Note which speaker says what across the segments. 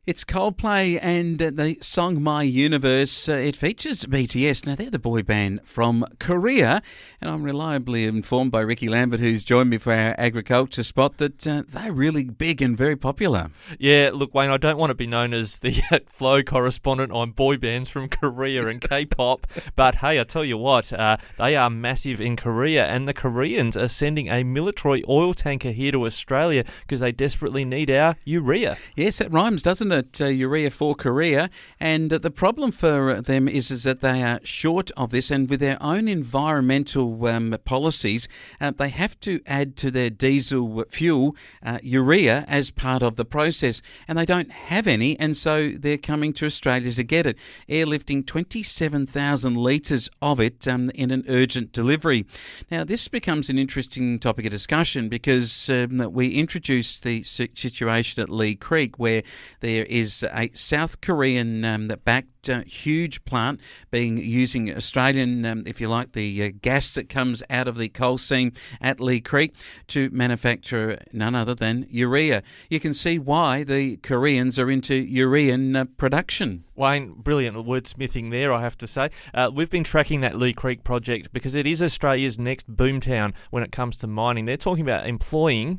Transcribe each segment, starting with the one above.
Speaker 1: It's Coldplay and the song My Universe. It features BTS. Now, they're the boy band from Korea, and I'm reliably informed by Ricky Lambert, who's joined me for our agriculture spot, that they're really big and very popular.
Speaker 2: Yeah, look, Wayne, I don't want to be known as the flow correspondent on boy bands from Korea and K-pop, but hey, I tell you what, they are massive in Korea, and the Koreans are sending a military oil tanker here to Australia because they desperately need our urea.
Speaker 1: Yes, it rhymes, doesn't it? Urea for Korea. And the problem for them is that they are short of this, and with their own environmental policies, they have to add to their diesel fuel urea as part of the process, and they don't have any, and so they're coming to Australia to get it, airlifting 27,000 litres of it in an urgent delivery. Now, this becomes an interesting topic of discussion because we introduced the situation at Leigh Creek, where there is a South Korean-backed huge plant using Australian, if you like, the gas that comes out of the coal seam at Leigh Creek to manufacture none other than urea. You can see why the Koreans are into urean production.
Speaker 2: Wayne, brilliant wordsmithing there, I have to say. We've been tracking that Leigh Creek project because it is Australia's next boomtown when it comes to mining. They're talking about employing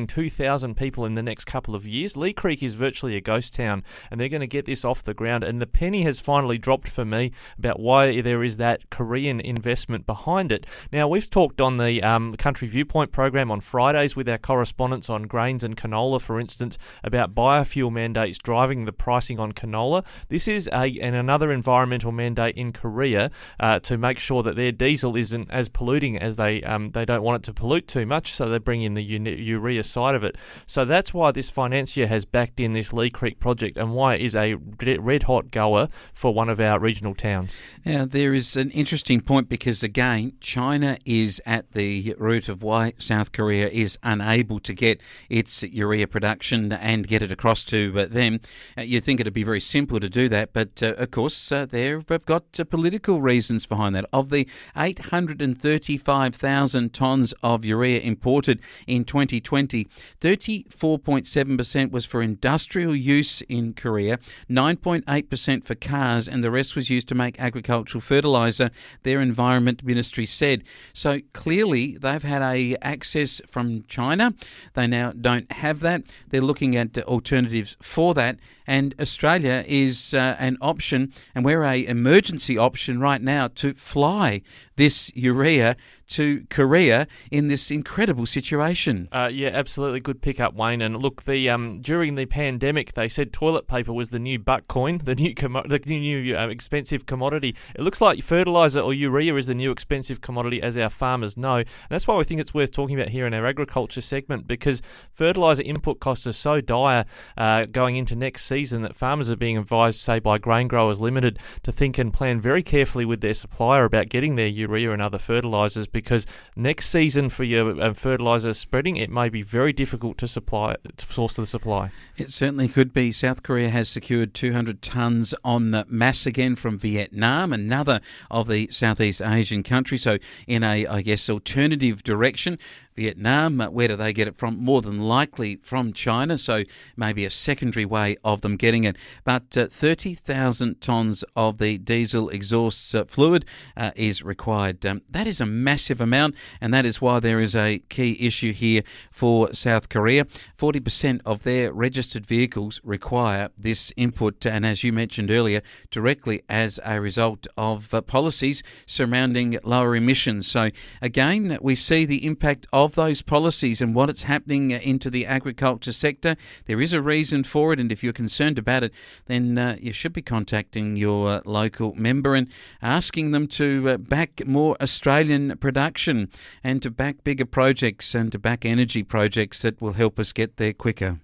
Speaker 2: 2,000 people in the next couple of years. Leigh Creek is virtually a ghost town, and they're going to get this off the ground. And the penny has finally dropped for me about why there is that Korean investment behind it. Now, we've talked on the Country Viewpoint program on Fridays with our correspondents on grains and canola, for instance, about biofuel mandates driving the pricing on canola. This is another environmental mandate in Korea to make sure that their diesel isn't as polluting as they don't want it to pollute too much, so they bring in the urea side of it. So that's why this financier has backed in this Leigh Creek project and why it is a red-hot goer for one of our regional towns.
Speaker 1: Now, there is an interesting point because, again, China is at the root of why South Korea is unable to get its urea production and get it across to them. You'd think it'd be very simple to do that, but of course they've got political reasons behind that. Of the 835,000 tonnes of urea imported in 2020, 34.7% was for industrial use in Korea, 9.8% for cars, and the rest was used to make agricultural fertiliser, their Environment Ministry said. So clearly they've had access from China. They now don't have that. They're looking at alternatives for that, and Australia is an option, and we're an emergency option right now to fly this urea to Korea in this incredible situation.
Speaker 2: Yeah, absolutely. Good pick up, Wayne. And look, during the pandemic, they said toilet paper was the new buck coin, the new expensive commodity. It looks like fertiliser or urea is the new expensive commodity, as our farmers know. And that's why we think it's worth talking about here in our agriculture segment, because fertiliser input costs are so dire going into next season that farmers are being advised, say by Grain Growers Limited, to think and plan very carefully with their supplier about getting their urea and other fertilisers, because next season for your fertiliser spreading, it may be very difficult to source the supply.
Speaker 1: It certainly could be. South Korea has secured 200 tonnes en masse again from Vietnam, another of the Southeast Asian countries. So in a, alternative direction. Vietnam, where do they get it from? More than likely from China, so maybe a secondary way of them getting it. But 30,000 tonnes of the diesel exhaust fluid is required. That is a massive amount, and that is why there is a key issue here for South Korea. 40% of their registered vehicles require this input, and as you mentioned earlier, directly as a result of policies surrounding lower emissions. So again, we see the impact of those policies and what it's happening into the agriculture sector. There is a reason for it, and if you're concerned about it, then you should be contacting your local member and asking them to back more Australian production and to back bigger projects and to back energy projects that will help us get there quicker.